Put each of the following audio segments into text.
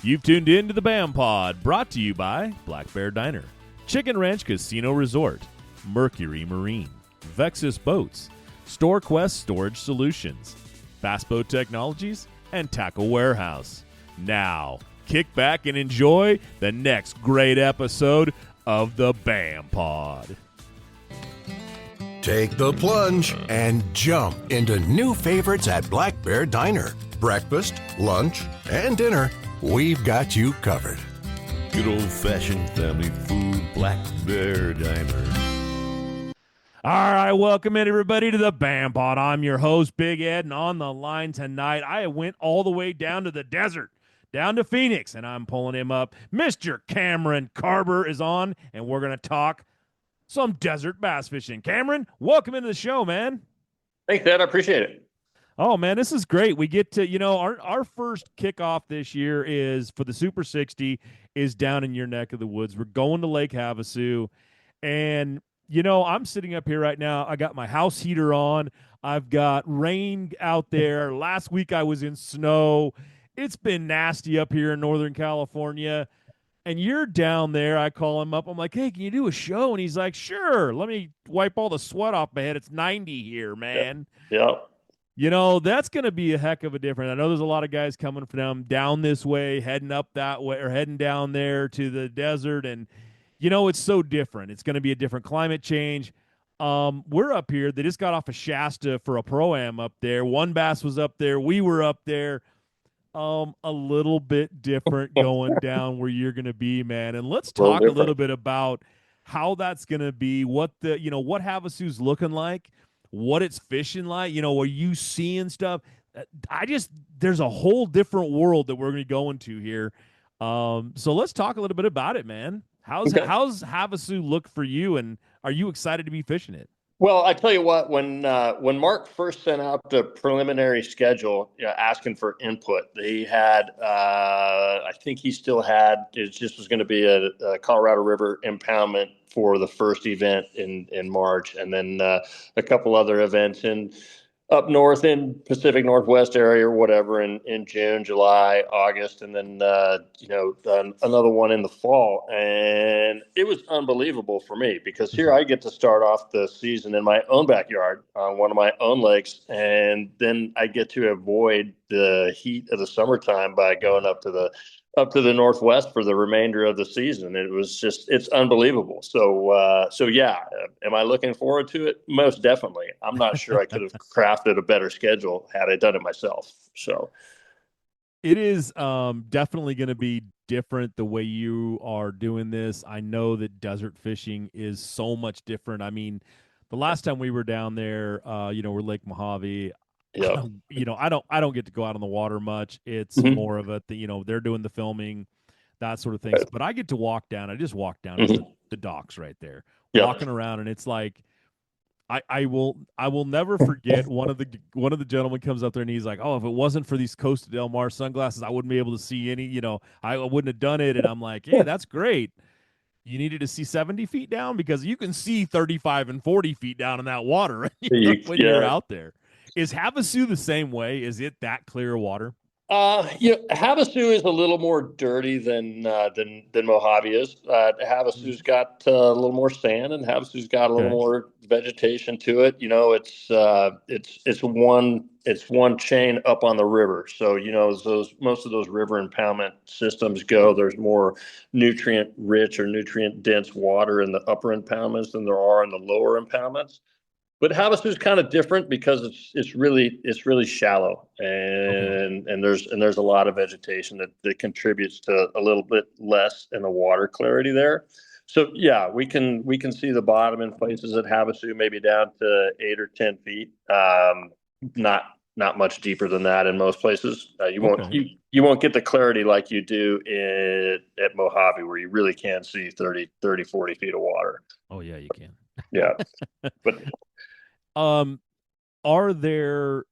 You've tuned in to the BAM Pod, brought to you by Black Bear Diner, Chicken Ranch Casino Resort, Mercury Marine, Vexus Boats, StoreQuest Storage Solutions, Bass Boat Technologies, and Tackle Warehouse. Now, kick back and enjoy the next great episode of the BAM Pod. Take the plunge and jump into new favorites at Black Bear Diner. Breakfast, lunch, and dinner, we've got you covered. Good old-fashioned family food, Black Bear Diner. All right, welcome in everybody to the BAM Pod. I'm your host, Big Ed, and on the line tonight, I went all the way down to the desert, down to Phoenix, and I'm pulling him up. Mr. Cameron Karber is on, and we're going to talk some desert bass fishing. Cameron, welcome into the show, man. Thanks, Ed. I appreciate it. Oh, man, this is great. We get to, our first kickoff this year is for the Super 60 is down in your neck of the woods. We're going to Lake Havasu, and, I'm sitting up here right now. I got my house heater on. I've got rain out there. Last week I was in snow. It's been nasty up here in Northern California. And you're down there. I call him up. I'm like, hey, can you do a show? And he's like, sure. Let me wipe all the sweat off my head. It's 90 here, man. Yep. That's going to be a heck of a difference. I know there's a lot of guys coming from down this way, heading up that way, or heading down there to the desert. And, it's so different. It's going to be a different climate change. We're up here. They just got off of Shasta for a Pro-Am up there. One Bass was up there. We were up there. A little bit different going down where you're going to be, man. And let's talk a little bit about how that's going to be, what what Havasu's looking like, what it's fishing like. Are you seeing stuff? There's a whole different world that we're going to go into here. So let's talk a little bit about it, man. How's Havasu look for you, and are you excited to be fishing it? Well, I tell you what, when Mark first sent out the preliminary schedule, asking for input, he had, I think he still had, it just was going to be a Colorado River impoundment for the first event in March, and then a couple other events up north in Pacific Northwest area or whatever in June, July, August, and then another one in the fall. And it was unbelievable for me because here I get to start off the season in my own backyard on one of my own lakes, and then I get to avoid the heat of the summertime by going up to the Northwest for the remainder of the season. It's unbelievable. So yeah, am I looking forward to it? Most definitely. I'm not sure I could have crafted a better schedule had I done it myself. So it is definitely going to be different the way you are doing this. I know that desert fishing is so much different. I mean, the last time we were down there, we're Lake Mojave. Yeah. I don't get to go out on the water much. It's more of they're doing the filming, that sort of things. But I get to walk down. I just walk down to the docks right there, walking around, and it's like I will never forget one of the gentlemen comes up there and he's like, oh, if it wasn't for these Costa Del Mar sunglasses, I wouldn't be able to see any. I wouldn't have done it. And I'm like, yeah, that's great. You needed to see 70 feet down because you can see 35 and 40 feet down in that water when you're out there. Is Havasu the same way? Is it that clear water? Havasu is a little more dirty than Mojave is. Havasu's got a little more sand, and Havasu's got a little more vegetation to it. It's one chain up on the river. So most of those river impoundment systems go. There's more nutrient rich or nutrient dense water in the upper impoundments than there are in the lower impoundments. But Havasu is kind of different because it's really shallow, and there's a lot of vegetation that contributes to a little bit less in the water clarity there. So yeah, we can see the bottom in places at Havasu, maybe down to 8 or 10 feet. Not much deeper than that in most places. You won't get the clarity like you do at Mojave, where you really can see 30, 40 feet of water. Oh yeah, you can. Yeah, but. Are there,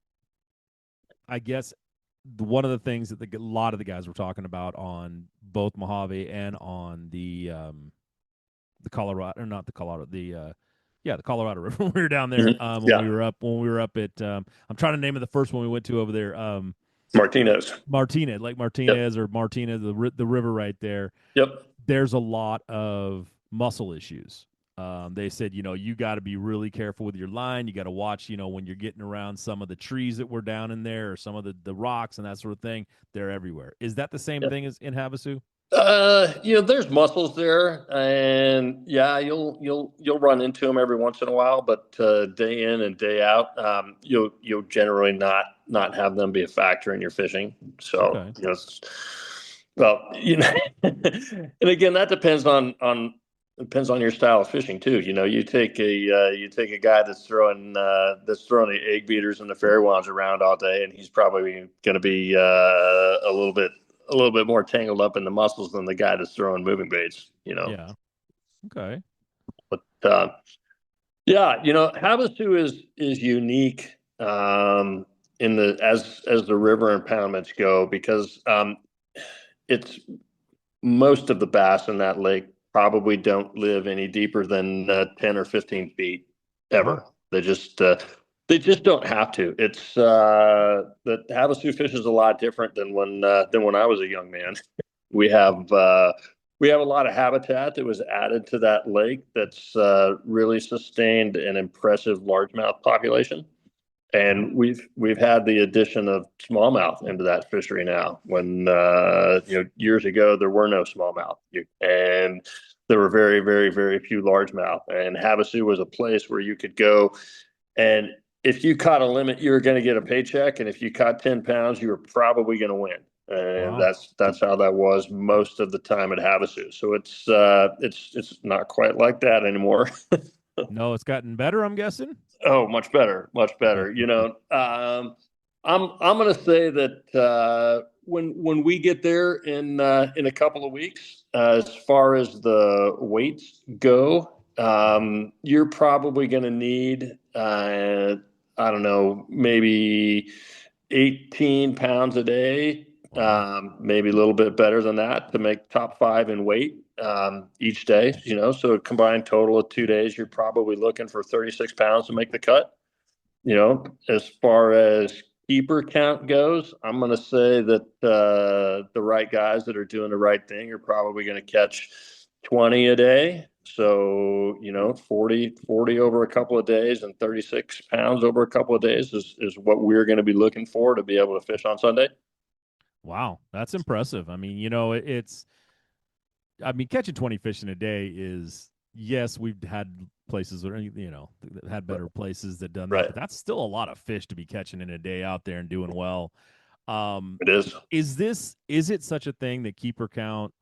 I guess, one of the things that a lot of the guys were talking about on both Mojave and on the Colorado, or not the Colorado, the Colorado River. We were down there when we were up at I'm trying to name it, the first one we went to over there. Martinez. Martinez, Lake Yep. Martinez or Martinez, the river right there. Yep. There's a lot of mussel issues. They said, you got to be really careful with your line. You got to watch, when you're getting around some of the trees that were down in there or some of the rocks and that sort of thing. They're everywhere. Is that the same Yep. thing as in Havasu? There's mussels there, and yeah, you'll run into them every once in a while, but day in and day out, you'll generally not have them be a factor in your fishing. So, Okay. well, and again, that depends on your style of fishing too. You take a guy that's throwing the egg beaters and the fairy wands around all day, and he's probably going to be a little bit more tangled up in the muscles than the guy that's throwing moving baits. Yeah. Okay. But yeah, Havasu is unique in the as the river impoundments go because it's most of the bass in that lake probably don't live any deeper than 10 or 15 feet ever. Wow. They just don't have to. It's the Havasu fish is a lot different than when I was a young man. We have we have a lot of habitat that was added to that lake that's really sustained an impressive largemouth population. And we've had the addition of smallmouth into that fishery now. When years ago there were no smallmouth, and there were very, very, very few largemouth. And Havasu was a place where you could go, and if you caught a limit, you were going to get a paycheck, and if you caught 10 pounds, you were probably going to win. And Wow. that's how that was most of the time at Havasu. So it's not quite like that anymore. No, it's gotten better, I'm guessing. Oh, much better, much better. I'm going to say that when we get there in a couple of weeks, as far as the weights go, you're probably going to need I don't know, maybe 18 pounds a day, Wow. maybe a little bit better than that to make top five in weight each day. So a combined total of 2 days, you're probably looking for 36 pounds to make the cut. As far as keeper count goes, I'm going to say that the right guys that are doing the right thing are probably going to catch 20 a day. So, 40 over a couple of days and 36 pounds over a couple of days is what we're going to be looking for to be able to fish on Sunday. Wow. That's impressive. I mean, catching 20 fish in a day is, yes, we've had places where, had better places that done that, Right. but that's still a lot of fish to be catching in a day out there and doing well. It is. Is it such a thing that keeper count?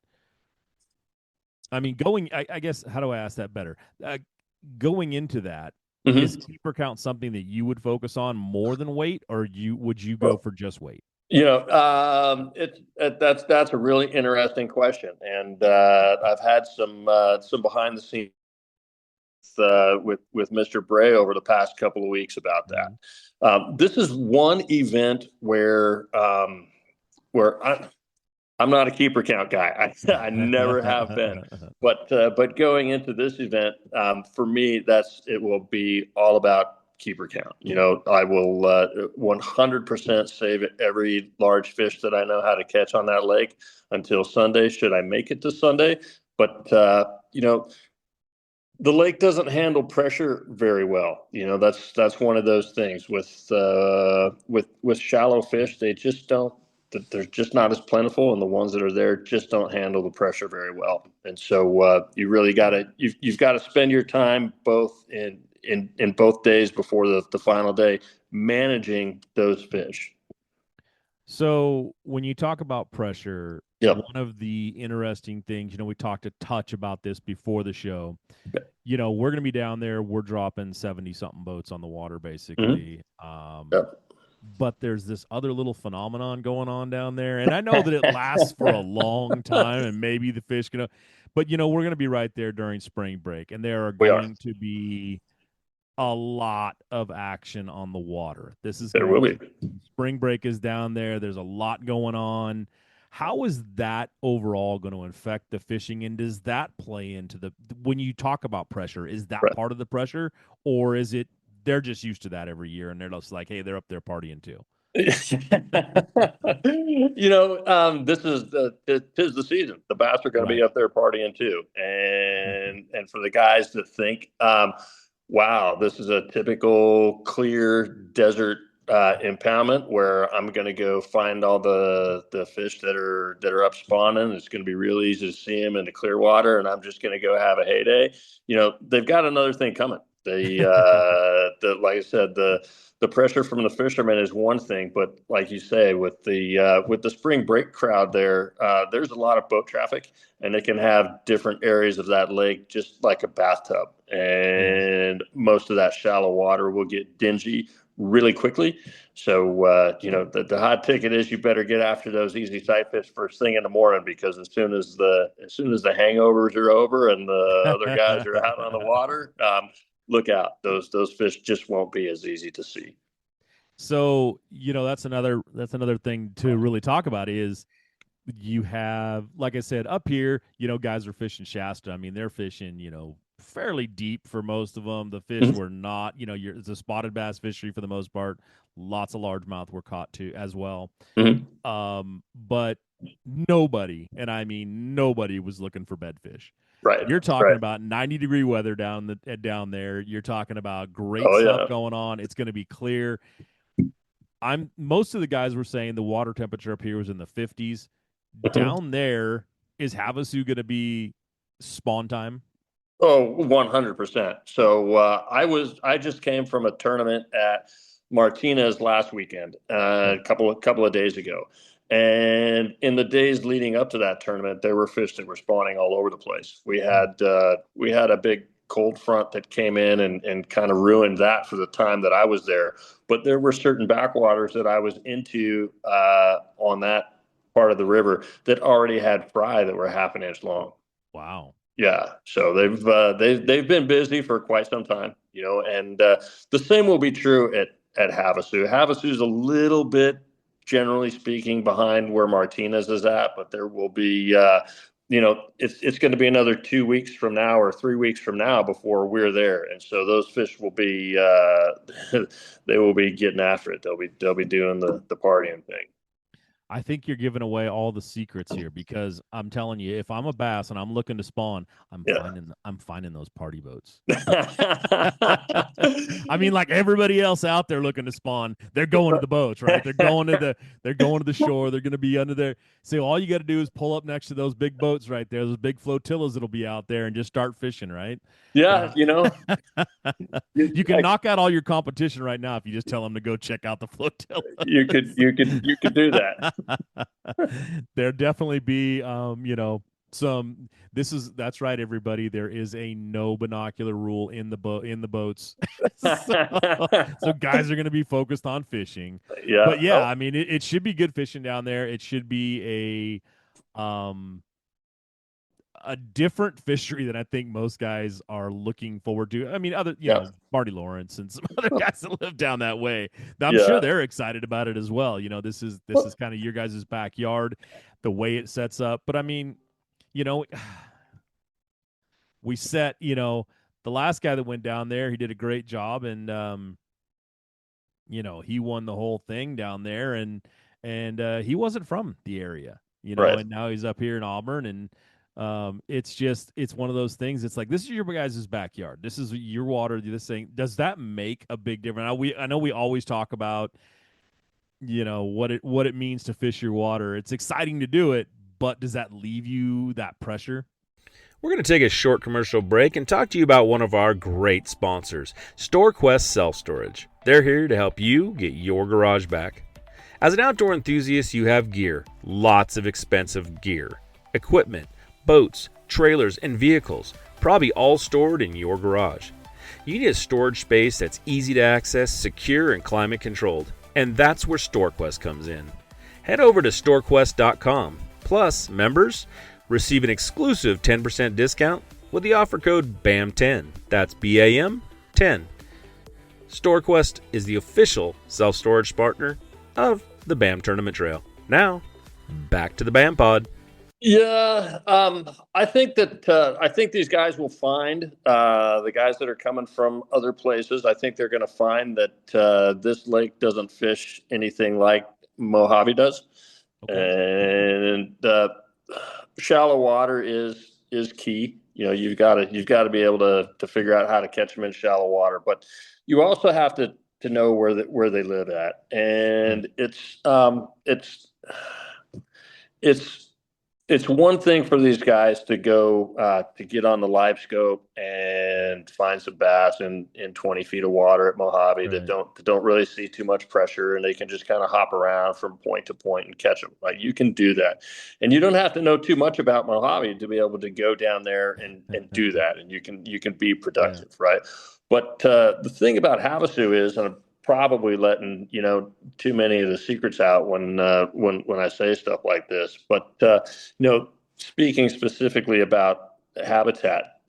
I mean, I guess, how do I ask that better? Going into that, is Mm-hmm. keeper count something that you would focus on more than weight, or would you go for just weight? That's a really interesting question, and I've had some behind the scenes with Mr. Bray over the past couple of weeks about Mm-hmm. that. This is one event where I'm not a keeper count guy. I never have been. But going into this event, for me, it will be all about keeper count. I will 100% save every large fish that I know how to catch on that lake until Sunday, should I make it to Sunday. But the lake doesn't handle pressure very well. That's one of those things with shallow fish. They just don't. They're just not as plentiful, and the ones that are there just don't handle the pressure very well. And so you really you've got to spend your time both in both days before the final day managing those fish. So when you talk about pressure, Yep. one of the interesting things, we talked a touch about this before the show. We're going to be down there. We're dropping 70 something boats on the water, basically. Mm-hmm. Yep. But there's this other little phenomenon going on down there. And I know that it lasts for a long time and maybe the fish can, but we're going to be right there during spring break, and there are We are. going to be a lot of action on the water. This is There going will to be. spring break is down there. There's a lot going on. How is that overall going to affect the fishing? And does that play into when you talk about pressure, is that Right. part of the pressure, or is it they're just used to that every year and they're just like, hey, they're up there partying too? This is tis the season. The bass are going to be Right. up there partying too, and for the guys that think, wow, this is a typical clear desert impoundment where I'm going to go find all the fish that are up spawning. It's going to be real easy to see them in the clear water, and I'm just going to go have a heyday. They've got another thing coming. The like I said, the pressure from the fishermen is one thing, but like you say, with the spring break crowd there, there's a lot of boat traffic, and they can have different areas of that lake just like a bathtub, Yeah. and most of that shallow water will get dingy really quickly. So the hot ticket is you better get after those easy sight fish first thing in the morning, because as soon as the hangovers are over and the other guys are out on the water, look out. Those fish just won't be as easy to see. So, that's another thing to really talk about is you have, like I said, up here, guys are fishing Shasta. I mean, they're fishing, fairly deep for most of them. The fish Mhm. were not, it's a spotted bass fishery for the most part. Lots of largemouth were caught too as well. Mhm. But nobody, and I mean nobody, was looking for bedfish. Right, You're talking right. about 90-degree weather down there. You're talking about great Oh stuff yeah. going on. It's going to be clear. Most of the guys were saying the water temperature up here was in the 50s. Mhm. Down there, is Havasu going to be spawn time? Oh, 100%. So I just came from a tournament at Martinez last weekend, Hmm. a couple of days ago. And in the days leading up to that tournament, there were fish that were spawning all over the place. We had a big cold front that came in and kind of ruined that for the time that I was there. But there were certain backwaters that I was into on that part of the river that already had fry that were half an inch long. Wow. Yeah, so they've been busy for quite some time, and the same will be true at Havasu. Havasu's a little bit, generally speaking, behind where Martinez is at, but there will be, it's going to be another 2 weeks from now or 3 weeks from now before we're there, and so those fish will be, they will be getting after it. They'll be doing the partying thing. I think you're giving away all the secrets here because I'm telling you, if I'm a bass and I'm looking to spawn, I'm Yeah. finding I'm finding those party boats. I mean, like everybody else out there looking to spawn, they're going to the boats, right? They're going to the shore. They're going to be under there. So all you got to do is pull up next to those big boats right there, those big flotillas that'll be out there, and just start fishing, right? Yeah, Uh, you can I knock out all your competition right now if you just tell them to go check out the flotilla. you could do that. There definitely be some that's right, everybody. There is a no binocular rule in the boats. so, so guys are going to be focused on fishing. Yeah. But yeah, Oh, I mean it should be good fishing down there. It should be a different fishery than I think most guys are looking forward to. I mean, yeah. Marty Lawrence and some other guys that live down that way. I'm sure Yeah. they're excited about it as well. This is kind of your guys' backyard, the way it sets up. But I mean, you know, we set, the last guy that went down there, he did a great job, and he won the whole thing down there, and he wasn't from the area, Right. and now he's up here in Auburn, and it's one of those things. It's like, this is your guys' backyard. This is your water. This thing, does that make a big difference? I know we always talk about what it means to fish your water. It's exciting to do it, but does that leave you that pressure? We're going to take a short commercial break and talk to you about one of our great sponsors, StoreQuest Self Storage. They're here to help you get your garage back. As an outdoor enthusiast, you have gear, lots of expensive gear, equipment, boats, trailers, and vehicles, probably all stored in your garage. You need a storage space that's easy to access, secure, and climate controlled. And that's where StoreQuest comes in. Head over to storequest.com. Plus, members receive an exclusive 10% discount with the offer code BAM10. That's BAM 10. StoreQuest is the official self-storage partner of the BAM Tournament Trail. Now, back to the BAM Pod. Yeah, I think these guys will find the guys that are coming from other places. I think they're going to find that this lake doesn't fish anything like Mojave does, Okay. and shallow water is key. You know, you've got to be able to figure out how to catch them in shallow water, but you also have to know where they live at, Right. and it's it's one thing for these guys to go to get on the live scope and find some bass in 20 feet of water at Mojave Right. that don't really see too much pressure, and they can just kind of hop around from point to point and catch them. Like, you can do that, and you don't have to know too much about Mojave to be able to go down there and do that, and you can be Yeah. productive, right? But the thing about Havasu is, and I'm probably letting too many of the secrets out when I say stuff like this, but speaking specifically about habitat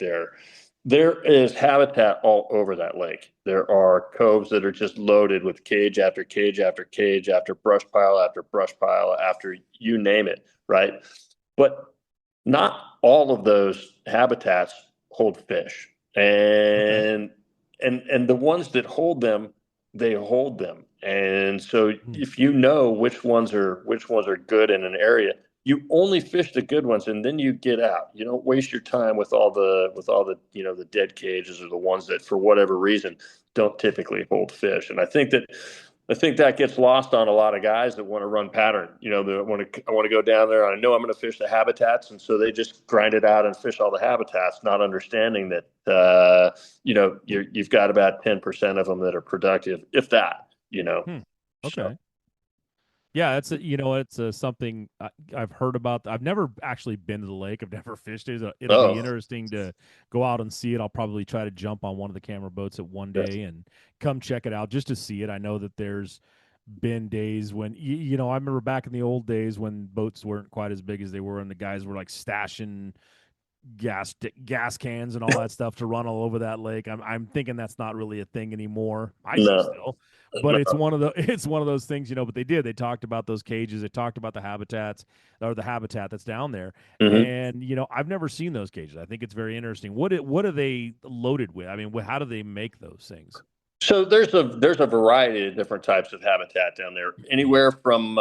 there is habitat all over that lake. There are coves that are just loaded with cage after cage after cage after brush pile after you name it, right? But not all of those habitats hold fish. Okay. And the ones that hold them, they hold them. And so Hmm. if you know which ones are good in an area, you only fish the good ones, and then you get out. You don't waste your time with all the the dead cages, or the ones that for whatever reason don't typically hold fish. And I think that gets lost on a lot of guys that want to run pattern. I want to go down there. I know I'm going to fish the habitats, and so they just grind it out and fish all the habitats, not understanding that you've got about 10% of them that are productive, if that. Hmm. So Okay. Yeah, it's something I've heard about. I've never actually been to the lake. I've never fished it. It'll be oh interesting to go out and see it. I'll probably try to jump on one of the camera boats at one yes. day and come check it out just to see it. I know that there's been days when I remember back in the old days when boats weren't quite as big as they were, and the guys were like stashing gas cans and all that stuff to run all over that lake. I'm thinking that's not really a thing anymore. Might be No, still, but it's one of the it's one of those things, But they did. They talked about those cages. They talked about the habitats or the habitat that's down there. no. And I've never seen those cages. I think it's very interesting. What are they loaded with? I mean, how do they make those things? So there's a variety of different types of habitat down there. Anywhere from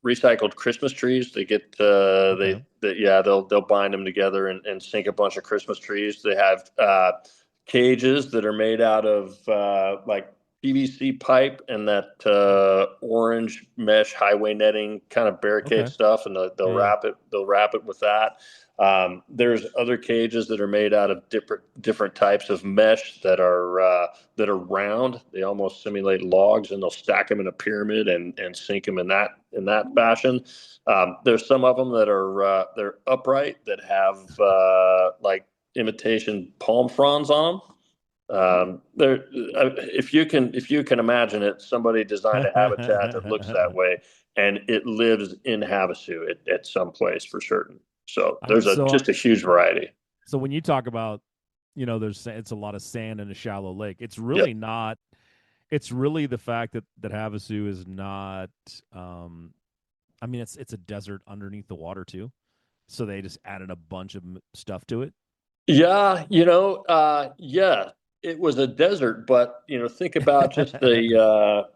recycled Christmas trees. They get Okay. yeah, they'll bind them together and sink a bunch of Christmas trees. They have cages that are made out of like PVC pipe and that orange mesh highway netting kind of barricade Okay. stuff, and Yeah. Yeah. they'll wrap it with that. There's other cages that are made out of different types of mesh that are round. They almost simulate logs, and they'll stack them in a pyramid and sink them in that fashion. There's some of them that are they're upright that have like imitation palm fronds on them. There, if you can imagine it, somebody designed a habitat that looks that way, and it lives in Havasu at some place for certain. So I there's so just a huge variety. so when you talk about it's a lot of sand in a shallow lake. It's Yep. really not. It's really the fact that Havasu is not. I mean, it's a desert underneath the water too. So they just added a bunch of stuff to it. Yeah, yeah, it was a desert, but think about just the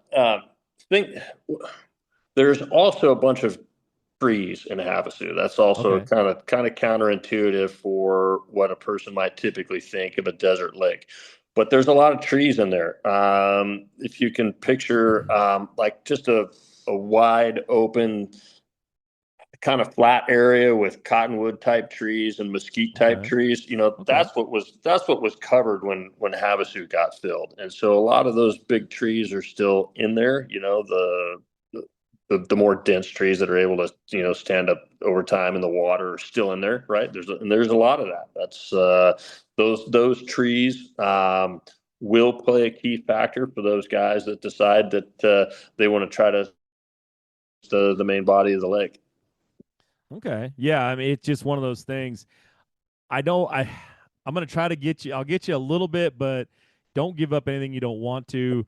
think. There's also a bunch of trees in Havasu. That's also Okay. kind of counterintuitive for what a person might typically think of a desert lake. But there's a lot of trees in there. If you can picture like just a wide open kind of flat area with cottonwood type trees and mesquite type Okay. trees, Okay. that's what was covered when Havasu got filled. And so a lot of those big trees are still in there. The more dense trees that are able to stand up over time in the water are still in there, right? There's a lot of that. That's those trees will play a key factor for those guys that decide that they want to try to the main body of the lake. Okay. Yeah. I mean, it's just one of those things. I don't. I'm gonna try to get you. I'll get you a little bit, but don't give up anything you don't want to.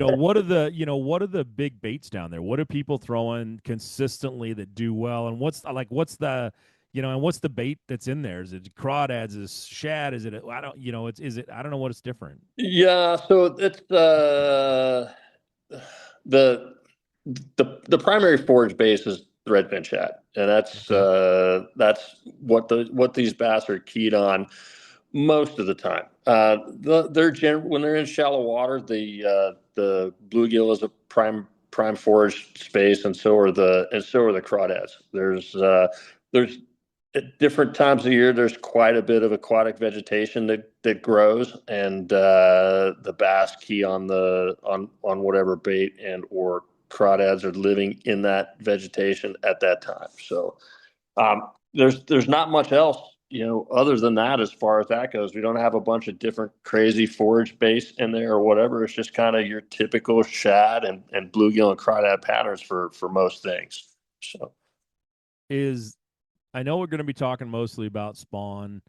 What are the big baits down there? What are people throwing consistently that do well? And what's the and what's the bait that's in there? Is it crawdads? Is it shad? Is it, I don't, is it, I don't know what it's different. Yeah, so it's the the primary forage base is redfin shad, and Okay. that's what these bass are keyed on most of the time. When they're in shallow water, the bluegill is a prime forage space, and so are the crawdads. There's at different times of year, there's quite a bit of aquatic vegetation that grows, and the bass key on whatever bait and or crawdads are living in that vegetation at that time. So there's not much else, other than that as far as that goes. We don't have a bunch of different crazy forage base in there or whatever. It's just kind of your typical shad and bluegill and crawdad patterns for most things. So Is I know we're going to be talking mostly about spawn,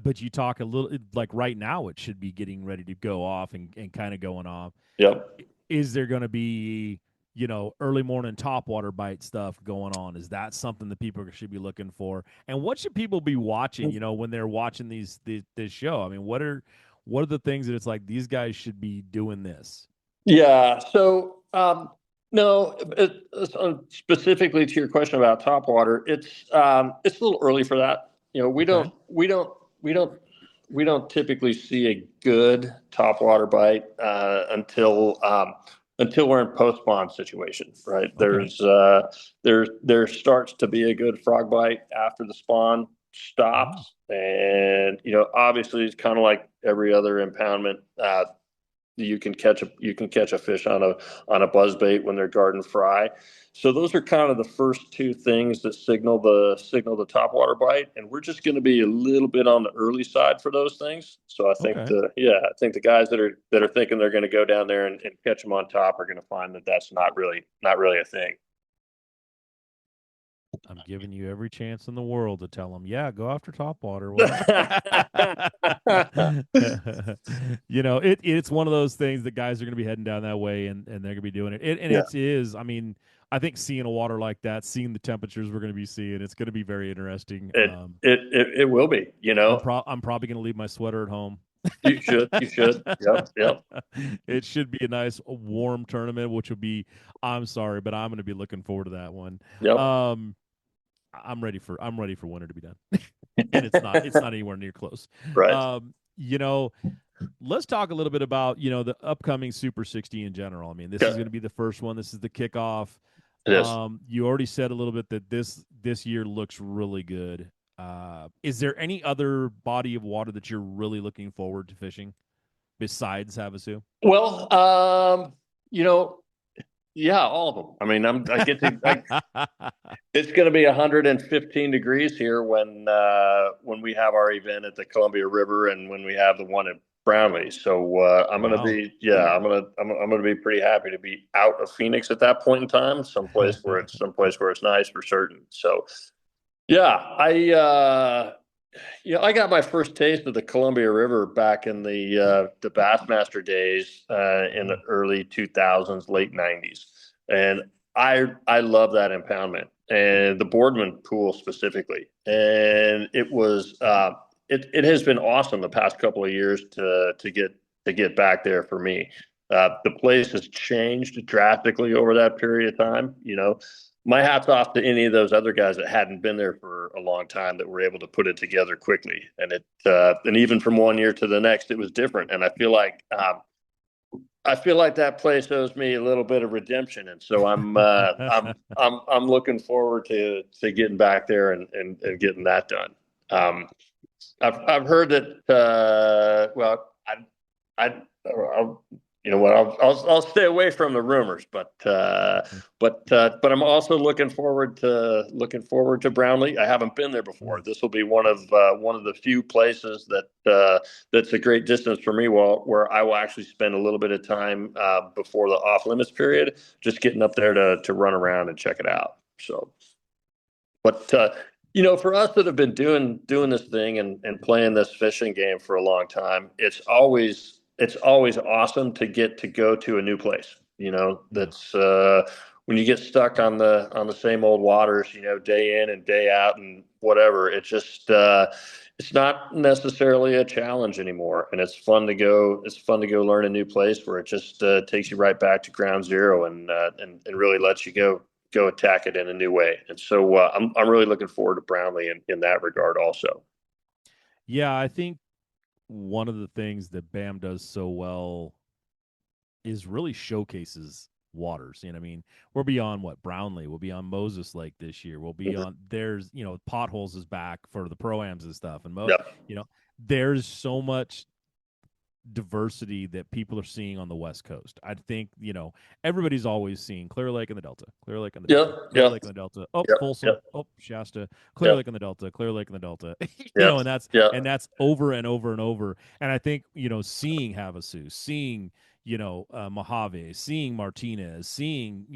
but you talk a little like right now it should be getting ready to go off and kind of going off. yep. Is there going to be, early morning topwater bite stuff going on? Is that something that people should be looking for? And what should people be watching, when they're watching this show? I mean, what are the things that it's like these guys should be doing this? Yeah. So, no, specifically to your question about topwater, it's a little early for that. Okay. We don't typically see a good topwater bite until we're in post spawn situation, right? Okay. There starts to be a good frog bite after the spawn Oh, stops, and obviously it's kind of like every other impoundment. You can catch a fish on a buzz bait when they're garden fry. So those are kind of the first two things that signal the topwater bite, and we're just going to be a little bit on the early side for those things. So okay. I think the guys that are thinking they're going to go down there and catch them on top are going to find that that's not really a thing. I'm giving you every chance in the world to tell them, yeah, go after topwater, whatever. It's one of those things that guys are going to be heading down that way, and they're going to be doing it. And Yeah, it is, I mean, I think seeing a water like that, seeing the temperatures we're going to be seeing, it's going to be very interesting. it will be. I'm probably going to leave my sweater at home. You should. Yep, yep, It should be a nice warm tournament, which would be. I'm sorry, but I'm going to be looking forward to that one. yep. Um, I'm ready for winter to be done, and it's not anywhere near close. Right. Um, let's talk a little bit about the upcoming Super 60 in general. I mean, this is Okay. going to be the first one. This is the kickoff. It is. You already said a little bit that this year looks really good. Is there any other body of water that you're really looking forward to fishing besides Havasu? Well, yeah, all of them. I mean, it's going to be 115 degrees here when we have our event at the Columbia River and when we have the one at Brownlee. So I'm going to Wow. be, yeah, I'm going to be pretty happy to be out of Phoenix at that point in time, someplace where it's nice for certain. So yeah, I got my first taste of the Columbia River back in the Bassmaster days in the early 2000s, late 90s, and I love that impoundment and the Boardman pool specifically. And it has been awesome the past couple of years to get back there for me. The place has changed drastically over that period of time. My hat's off to any of those other guys that hadn't been there for a long time that were able to put it together quickly. And even from one year to the next, it was different. And I feel like that place owes me a little bit of redemption. And so I'm looking forward to getting back there and getting that done. I've heard that, well, I'll, I'll stay away from the rumors, but I'm also looking forward to Brownlee. I haven't been there before. This will be one of the few places that's a great distance for me. Where I will actually spend a little bit of time before the off limits period, just getting up there to run around and check it out. So, but for us that have been doing this thing and playing this fishing game for a long time, it's always awesome to get to go to a new place. Yeah. That's when you get stuck on the same old waters, day in and day out and whatever, it just it's not necessarily a challenge anymore, and it's fun to go. It's fun to go learn a new place where it just takes you right back to ground zero and really lets you go attack it in a new way. And so I'm really looking forward to Brownlee in that regard also. Yeah, I think one of the things that BAM does so well is really showcases waters. I mean, we're beyond what Brownlee, we'll be on Moses Lake this year. We'll be Mhm. on there's potholes is back for the pro-ams and stuff. And Yep. there's so much diversity that people are seeing on the West Coast. I think, everybody's always seeing Clear Lake and the Delta, Clear Lake and the Delta, Yep. Clear Yep. Lake and the Delta, oh, Yep. Folsom, Yep. oh, Shasta, Clear Yep. Lake and the Delta, Clear Lake and the Delta, Yep. and that's Yep. over and over and over. And I think, seeing Havasu, seeing, Mojave, seeing Martinez, seeing,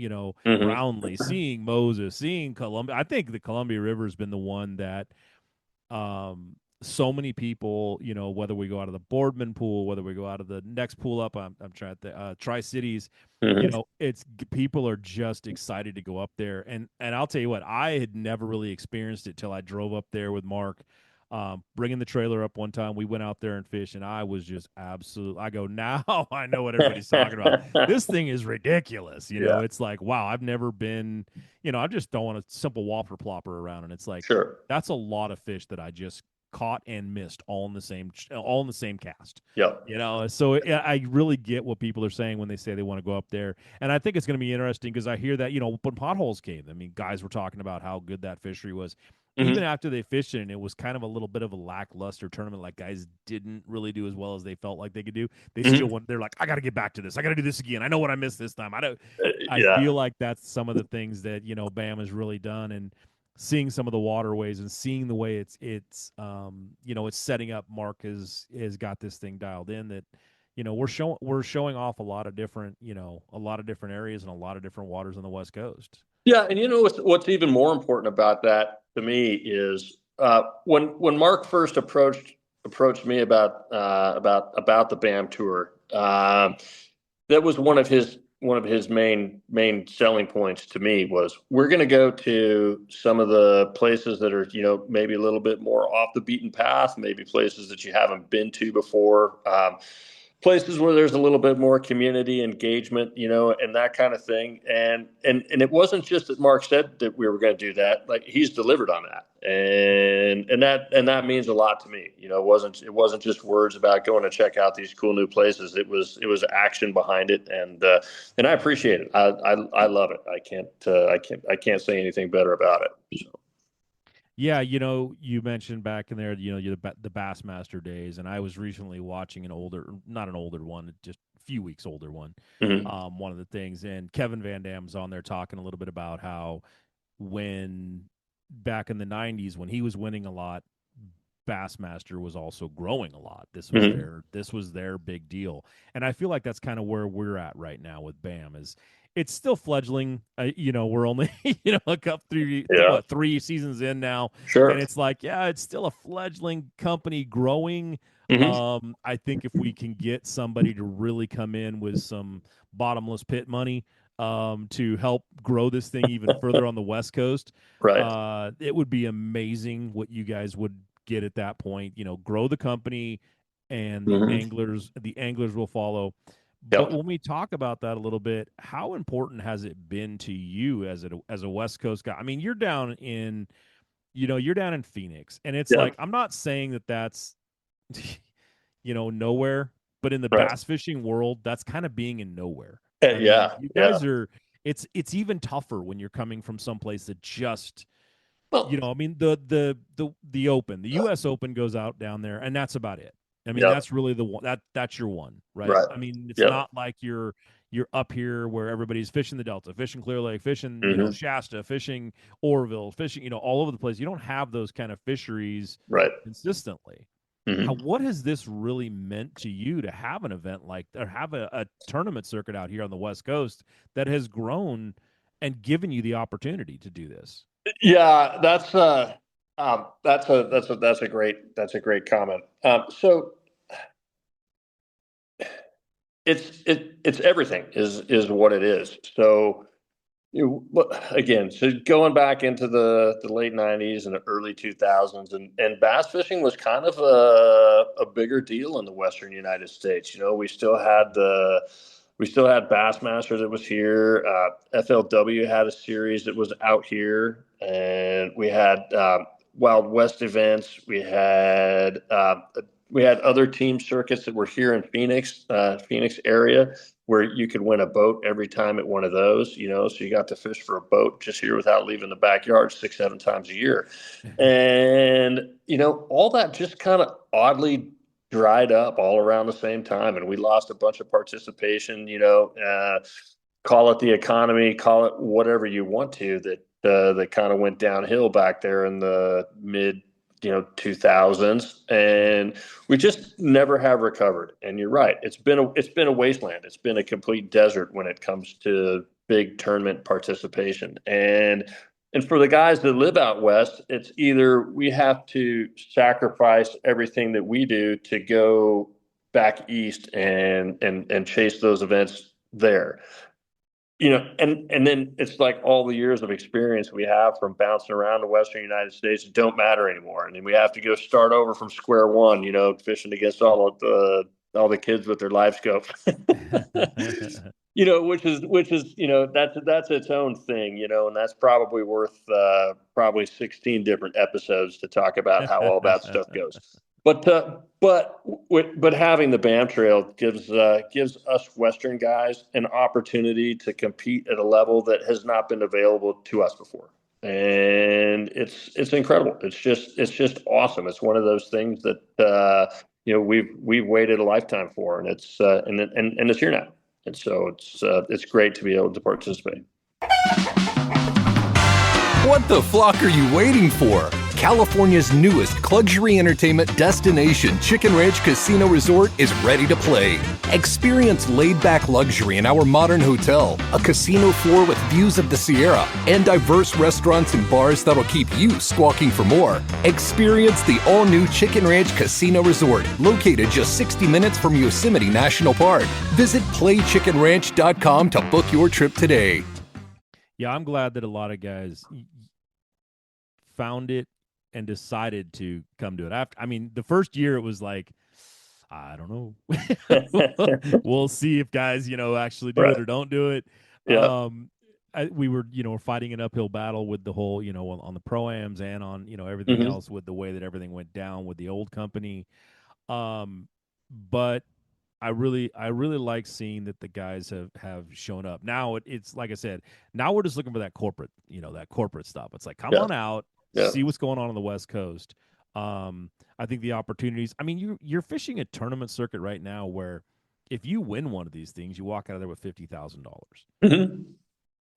Hmm. Brownlee, seeing Moses, seeing Columbia. I think the Columbia River has been the one that so many people, whether we go out of the Boardman pool, whether we go out of the next pool up, I'm trying to Tri-Cities, Hmm. it's people are just excited to go up there. And I'll tell you what, I had never really experienced it till I drove up there with Mark, bringing the trailer up one time. We went out there and fished, and I was just I go, now I know what everybody's talking about. This thing is ridiculous. Yeah. It's like, wow, I've never been, I just don't want a simple whopper plopper around. And it's like, Sure. that's a lot of fish that I just caught and missed all in the same cast. Yep. So I really get what people are saying when they say they want to go up there. And I think it's going to be interesting because I hear that, when potholes came, I mean, guys were talking about how good that fishery was. Even Hmm. after they fished it, and it was kind of a little bit of a lackluster tournament, like guys didn't really do as well as they felt like they could do. They still Hmm. want, they're like, I got to get back to this. I got to do this again. I know what I missed this time. I Yeah. feel like that's some of the things that, BAM has really done. And seeing some of the waterways and seeing the way it's it's setting up. Mark has got this thing dialed in that we're showing off a lot of different areas and a lot of different waters on the West Coast. Yeah, and what's even more important about that to me is when Mark first approached me about the BAM tour. That was one of his main selling points to me was we're going to go to some of the places that are maybe a little bit more off the beaten path, maybe places that you haven't been to before. Places where there's a little bit more community engagement, and that kind of thing. And it wasn't just that Mark said that we were going to do that; like he's delivered on that, and that means a lot to me. It wasn't just words about going to check out these cool new places. It was action behind it, and I appreciate it. I love it. I can't say anything better about it. So. Yeah, you mentioned back in there, the Bassmaster days, and I was recently watching not an older one, just a few weeks older one. Mhm. One of the things, and Kevin Van Dam's on there talking a little bit about how when back in the '90s when he was winning a lot, Bassmaster was also growing a lot. Mhm. This was their big deal, and I feel like that's kind of where we're at right now with BAM. Is it's still fledgling. We're only a couple Yeah. 3 seasons in now, and Sure. it's like, yeah, it's still a fledgling company growing. Mhm. I think if we can get somebody to really come in with some bottomless pit money, to help grow this thing even further on the West Coast, Right. it would be amazing what you guys would get at that point. Grow the company, and the Mhm. anglers will follow. But Yep. when we talk about that a little bit, how important has it been to you as a West Coast guy? I mean, you're down in Phoenix, and it's Yeah. like, I'm not saying that that's nowhere, but in the Right. bass fishing world, that's kind of being in nowhere. I mean, Yeah. you Yeah. guys are. It's even tougher when you're coming from someplace that just Well. I mean, the Open, the U.S. Open goes out down there, and that's about it. I mean, Yep. that's really the one that's your one, right? Right. I mean, it's Yep. not like you're up here where everybody's fishing the Delta, fishing Clear Lake, fishing Hmm. Shasta, fishing Oroville, fishing all over the place. You don't have those kind of fisheries Right. consistently. Hmm. What has this really meant to you to have an event like, or have a tournament circuit out here on the West Coast that has grown and given you the opportunity to do this? Yeah. That's a great comment. So it's everything is what it is. So Again, so going back into the late '90s and the early 2000s, and bass fishing was kind of a bigger deal in the Western United States. We still had Bassmaster that was here. FLW had a series that was out here, and we had Wild West events. We had other team circuits that were here in Phoenix area, where you could win a boat every time at one of those, so you got to fish for a boat just here without leaving the backyard 6, 7 times a year. And, all that just kind of oddly dried up all around the same time. And we lost a bunch of participation, call it the economy, call it whatever you want to, that kind of went downhill back there in the mid 2000s, and we just never have recovered. And you're right, it's been a wasteland. It's been a complete desert when it comes to big tournament participation. And for the guys that live out west, it's either we have to sacrifice everything that we do to go back east and chase those events there. And then it's like all the years of experience we have from bouncing around the Western United States don't matter anymore. And then we have to go start over from square one, fishing against all the kids with their live scope. Which is that's its own thing, and that's probably worth probably 16 different episodes to talk about how all that stuff goes. But having the BAM trail gives us Western guys an opportunity to compete at a level that has not been available to us before, and it's incredible. It's just awesome. It's one of those things that we've waited a lifetime for, and it's it's here now, and so it's great to be able to participate. What the flock are you waiting for? California's newest luxury entertainment destination, Chicken Ranch Casino Resort, is ready to play. Experience laid-back luxury in our modern hotel, a casino floor with views of the Sierra, and diverse restaurants and bars that'll keep you squawking for more. Experience the all-new Chicken Ranch Casino Resort, located just 60 minutes from Yosemite National Park. Visit playchickenranch.com to book your trip today. Yeah, I'm glad that a lot of guys found it and decided to come to it. The first year it was like, I don't know. We'll see if guys, actually do it or don't do it. Yeah. We were, fighting an uphill battle with the whole, on the pro-ams and on, everything else with the way that everything went down with the old company. But I really like seeing that the guys have shown up. Now it's like I said, now we're just looking for that corporate, that corporate stuff. It's like, come on out. Yeah. See what's going on the West Coast. I think the opportunities. You're fishing a tournament circuit right now where if you win one of these things, you walk out of there with $50,000.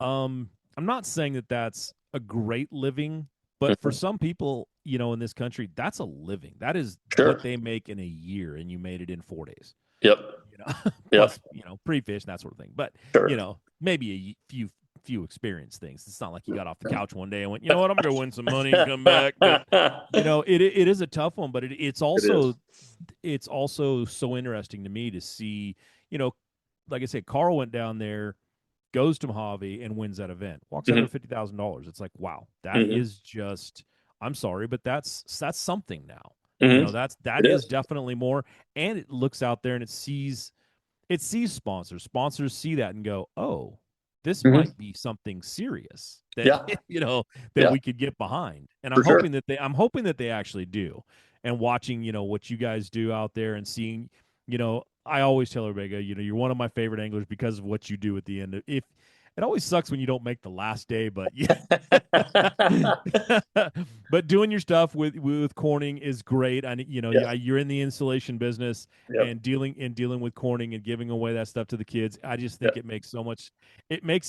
I'm not saying that that's a great living, but for some people, in this country, that's a living. That is what they make in a year, and you made it in 4 days. Yep. Plus, pre-fish and that sort of thing. But maybe a few experienced things. It's not like you got off the couch one day and went, you know what, I'm going to win some money and come back. But, it is a tough one, but it's also so interesting to me to see, like I said, Carl went down there, goes to Mojave and wins that event, walks out with $50,000. It's like, wow, that is just, I'm sorry, but that's something now. That is definitely more. And it looks out there and it sees sponsors. Sponsors see that and go, oh, this might be something serious that we could get behind. And I'm hoping that they actually do. And watching, what you guys do out there and seeing, I always tell everybody, you're one of my favorite anglers because of what you do at the end. If it always sucks when you don't make the last day, but but doing your stuff with Corning is great. And you're in the installation business and dealing with Corning and giving away that stuff to the kids. I just think it makes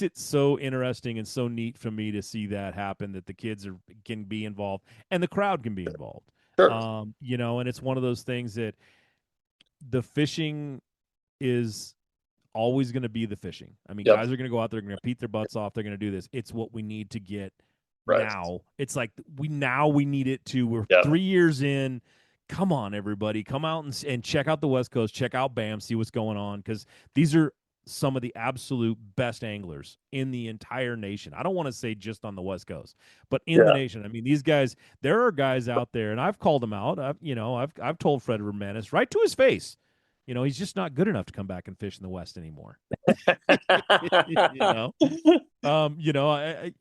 it so interesting and so neat for me to see that happen, that the kids can be involved and the crowd can be involved. Sure. And it's one of those things that the fishing is always going to be the fishing. Guys are going to go out there, going to beat their butts off. They're going to do this. It's what we need to get now. It's like we need it to. We're 3 years in. Come on, everybody, come out and check out the West Coast. Check out BAM. See what's going on, because these are some of the absolute best anglers in the entire nation. I don't want to say just on the West Coast, but in the nation. I mean, these guys, there are guys out there, and I've called them out. I've told Fred Romanis right to his face, he's just not good enough to come back and fish in the West anymore. you know,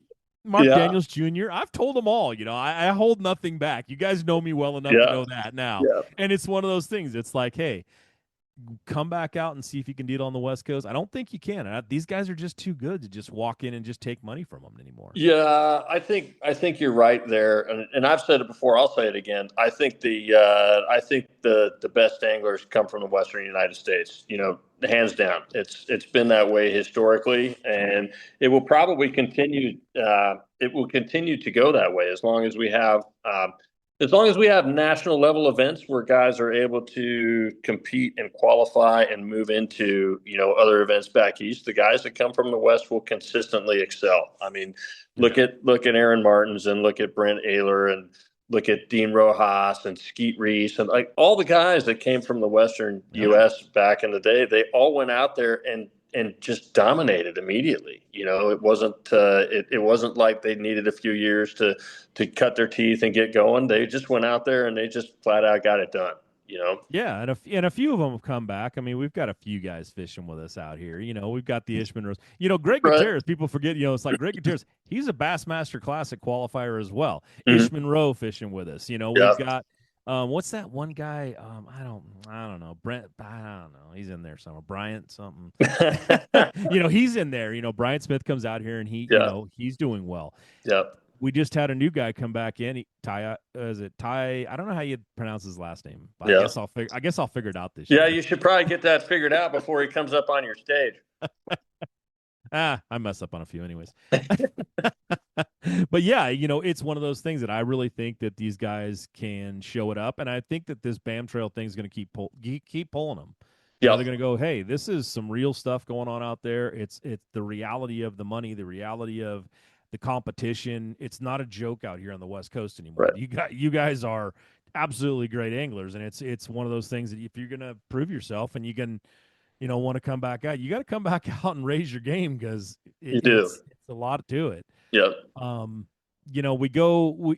Mark Daniels Jr. I've told them all. I hold nothing back. You guys know me well enough to know that now. Yeah. And it's one of those things. It's like, hey, come back out and see if you can do it on the West Coast. I don't think you can. These guys are just too good to just walk in and just take money from them anymore. Yeah, I think you're right there, and I've said it before. I'll say it again. I think the best anglers come from the Western United States. Hands down. It's been that way historically, and it will probably continue. It will continue to go that way as long as we have. As long as we have national level events where guys are able to compete and qualify and move into, other events back east, the guys that come from the West will consistently excel. I mean, look at Aaron Martins and look at Brent Ayler and look at Dean Rojas and Skeet Reese and like all the guys that came from the Western U.S. back in the day. They all went out there and just dominated immediately. It wasn't like they needed a few years to cut their teeth and get going. They just went out there and they just flat out got it done. Yeah, and a few of them have come back. I mean, we've got a few guys fishing with us out here. We've got the Ishman Rose. Greg Gutierrez. People forget. It's like Greg Gutierrez. He's a Bassmaster Classic qualifier as well. Ishman Rowe fishing with us. We've got. What's that one guy? I don't know. Brent, I don't know. He's in there somewhere. Bryant something. He's in there. Bryant Smith comes out here and he's doing well. Yep. We just had a new guy come back in. Ty? I don't know how you pronounce his last name, but I guess I'll figure it out this year. Yeah, you should probably get that figured out before he comes up on your stage. I mess up on a few anyways. But yeah, it's one of those things that I really think that these guys can show it up. And I think that this BAM trail thing is going to keep pulling them. Yeah. They're going to go, hey, this is some real stuff going on out there. It's the reality of the money, the reality of the competition. It's not a joke out here on the West Coast anymore. Right. You guys are absolutely great anglers. And it's one of those things that if you're going to prove yourself and you can, want to come back out, you got to come back out and raise your game because it's a lot to it. Yep.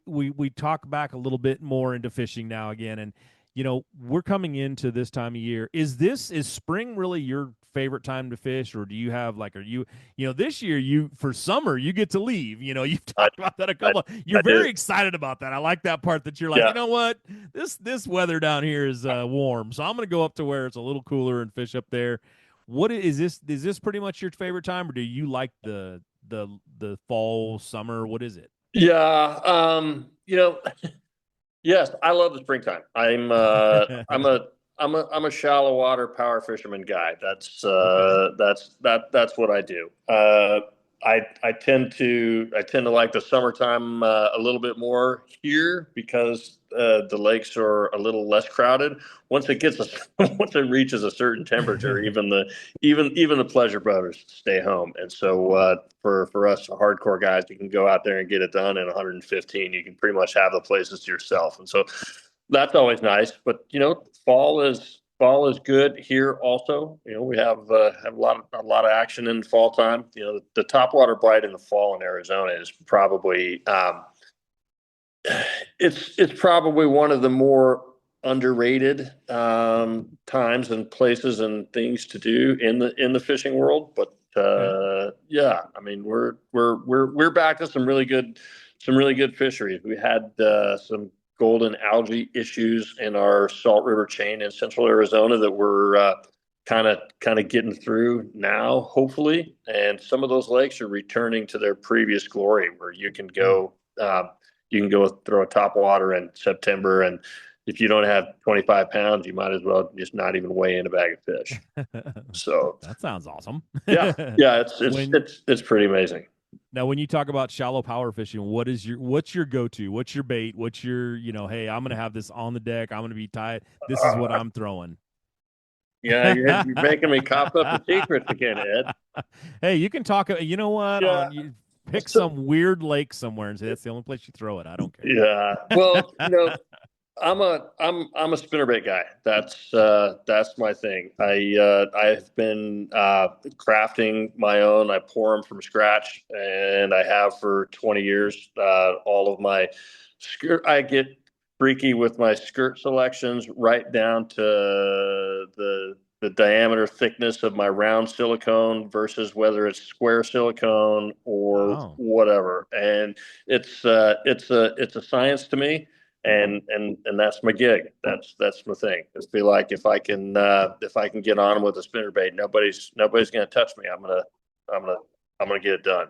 We talk back a little bit more into fishing now again, and we're coming into this time of year. Is spring really your favorite time to fish, or do you have this year for summer you get to leave? You've talked about that a couple. You're very excited about that. I like that part that you're like, you know what, this weather down here is warm, so I'm going to go up to where it's a little cooler and fish up there. What is this? Is this pretty much your favorite time, or do you like the fall, summer? What is it? Yeah. Yes, I love the springtime. I'm a shallow water power fisherman guy. That's what I do. I tend to like the summertime a little bit more here because the lakes are a little less crowded. Once it reaches a certain temperature, even the pleasure boaters stay home. And so for us hardcore guys, you can go out there and get it done in 115. You can pretty much have the places to yourself, and so that's always nice. But fall is good here also. We have a lot of action in fall time. The topwater bite in the fall in Arizona is probably it's probably one of the more underrated times and places and things to do in the fishing world. But yeah, I mean we're back to some really good fisheries. We had some golden algae issues in our Salt River chain in central Arizona that we're kind of getting through now, hopefully. And some of those lakes are returning to their previous glory, where you can go throw a top water in September, and if you don't have 25 pounds, you might as well just not even weigh in a bag of fish. So that sounds awesome. yeah, it's pretty amazing. Now, when you talk about shallow power fishing, what's your go-to? What's your bait? What's your, hey, I'm going to have this on the deck. I'm going to be tied. This is what I'm throwing. Yeah, you're making me cough up the secrets again, Ed. Hey, you can talk. You know what? Yeah. You pick some weird lake somewhere and say that's the only place you throw it. I don't care. Yeah. Well, I'm a spinnerbait guy. That's my thing. I've been crafting my own. I pour them from scratch, and I have for 20 years. All of my skirt, I get freaky with my skirt selections, right down to the diameter thickness of my round silicone versus whether it's square silicone or Wow. whatever. And it's a science to me, and that's my gig. That's my thing. I feel like if I can get on with a spinnerbait, nobody's gonna touch me. I'm gonna I'm gonna get it done.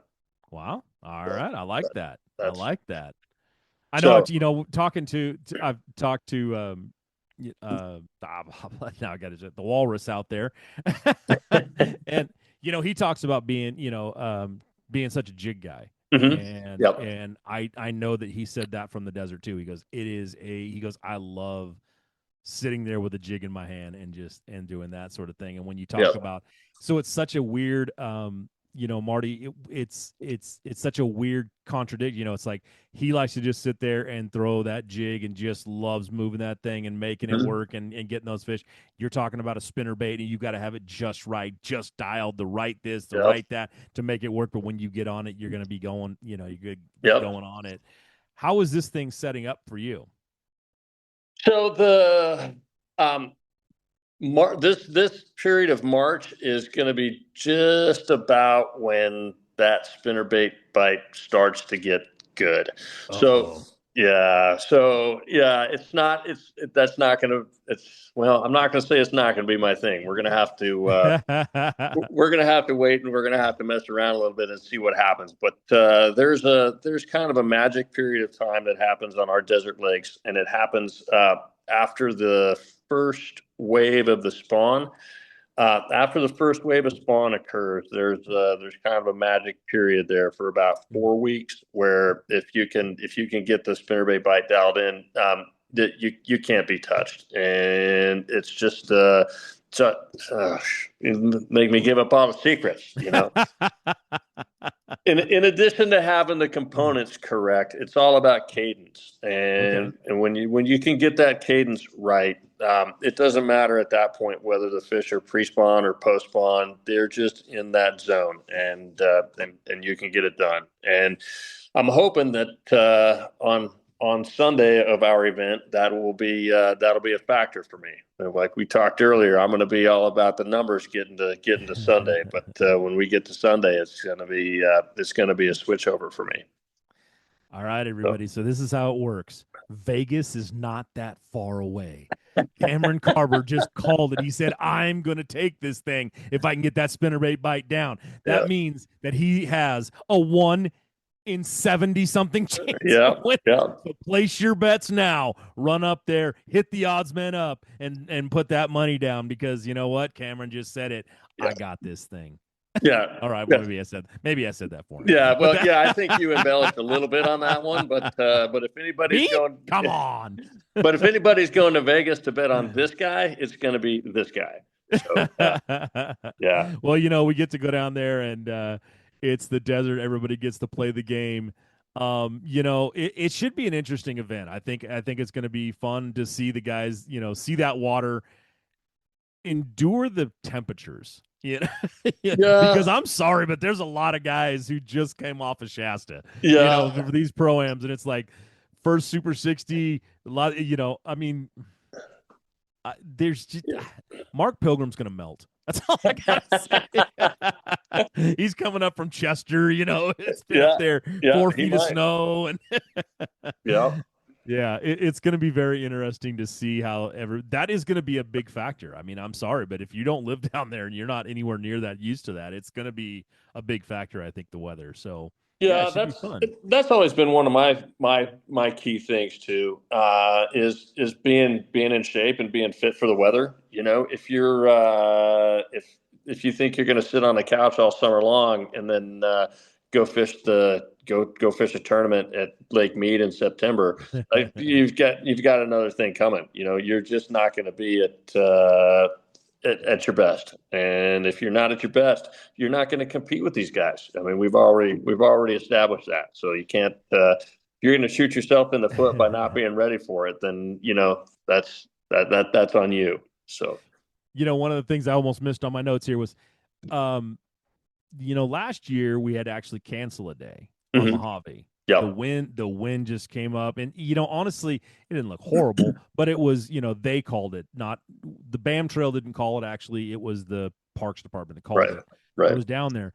Wow. All So right. I like that. I that's like that. I know, so. you know, I've talked to, now I got the walrus out there. And, you know, he talks about being, being such a jig guy. Mhm. And, Yep. I know that he said that from the desert too. He goes, he goes, I love sitting there with a jig in my hand and and doing that sort of thing. And when you talk Yep. about, so it's such a weird, Marty, it's such a weird contradiction. It's like he likes to just sit there and throw that jig and just loves moving that thing and making it Mhm. work and getting those fish. You're talking about a spinner bait and you got to have it just right, just dialed, the right this, the Yep. right that to make it work. But when you get on it, you're going to be going, you're good Yep. going on it. How is this thing setting up for you? So the um this period of March is going to be just about when that spinnerbait bite starts to get good. So Uh-oh. it's not that's not going to it's well, I'm not going to say it's not going to be my thing. We're going to have to wait, and we're going to have to mess around a little bit and see what happens. But there's kind of a magic period of time that happens on our desert lakes, and it happens after the first wave of the spawn. After the first wave of spawn occurs, there's kind of a magic period there for about 4 weeks where if you can get the spinnerbait bite dialed in, that you can't be touched, and it's just so, uh, make me give up all the secrets. In addition to having the components correct, it's all about cadence, Okay. and when you can get that cadence right, it doesn't matter at that point whether the fish are pre-spawn or post-spawn. They're just in that zone, and you can get it done. And I'm hoping that on Sunday of our event, that'll be a factor for me. And like we talked earlier, I'm going to be all about the numbers getting to Sunday. But when we get to Sunday, it's going to be a switch over for me. All right, So, everybody. So this is how it works. Vegas is not that far away. Cameron Karber just called it. He said, I'm going to take this thing if I can get that spinnerbait bite down. That yeah, means that he has a 1 in 70 something chance yeah, of winning. yeah, So place your bets now. Run up there, hit the odds man up, and put that money down because you know what? Cameron just said it. yeah, I got this thing. yeah. All right. Well, Yeah. maybe I said that for him. Yeah, But well, yeah, I think you embellished a little bit on that one, but if anybody's me? going, Come on. but if anybody's going to Vegas to bet on this guy, it's going to be this guy. So yeah, Well, we get to go down there and it's the desert. Everybody gets to play the game. It should be an interesting event. I think it's going to be fun to see the guys, see that water endure the temperatures. Yeah, because yeah, I'm sorry, but there's a lot of guys who just came off of Shasta, yeah, for these pro-ams, and it's like first Super 60, a lot, I mean, there's just, yeah, Mark Pilgrim's gonna melt. That's all I gotta say. He's coming up from Chester. It's been up yeah, there yeah. four He feet of might. snow, and Yeah, yeah, it's going to be very interesting to see how ever that is going to be a big factor. I mean, I'm sorry, but if you don't live down there and you're not anywhere near that used to that, it's going to be a big factor. I think the weather. So yeah, it yeah. should be fun. That's always been one of my key things too. Is being in shape and being fit for the weather. If you're if you think you're going to sit on the couch all summer long and then go fish a tournament at Lake Mead in September, you've got another thing coming. You're just not going to be at your best. And if you're not at your best, you're not going to compete with these guys. I mean, we've already established that. So you can't. you're going to shoot yourself in the foot by not being ready for it, then that's on you. So, one of the things I almost missed on my notes here was, last year we had to actually cancel a day on Mojave. yeah, The wind just came up, and honestly, it didn't look horrible, but it was, they called it, not the BAM Trail didn't call it. Actually, it was the Parks Department that called it. Right. It was down there.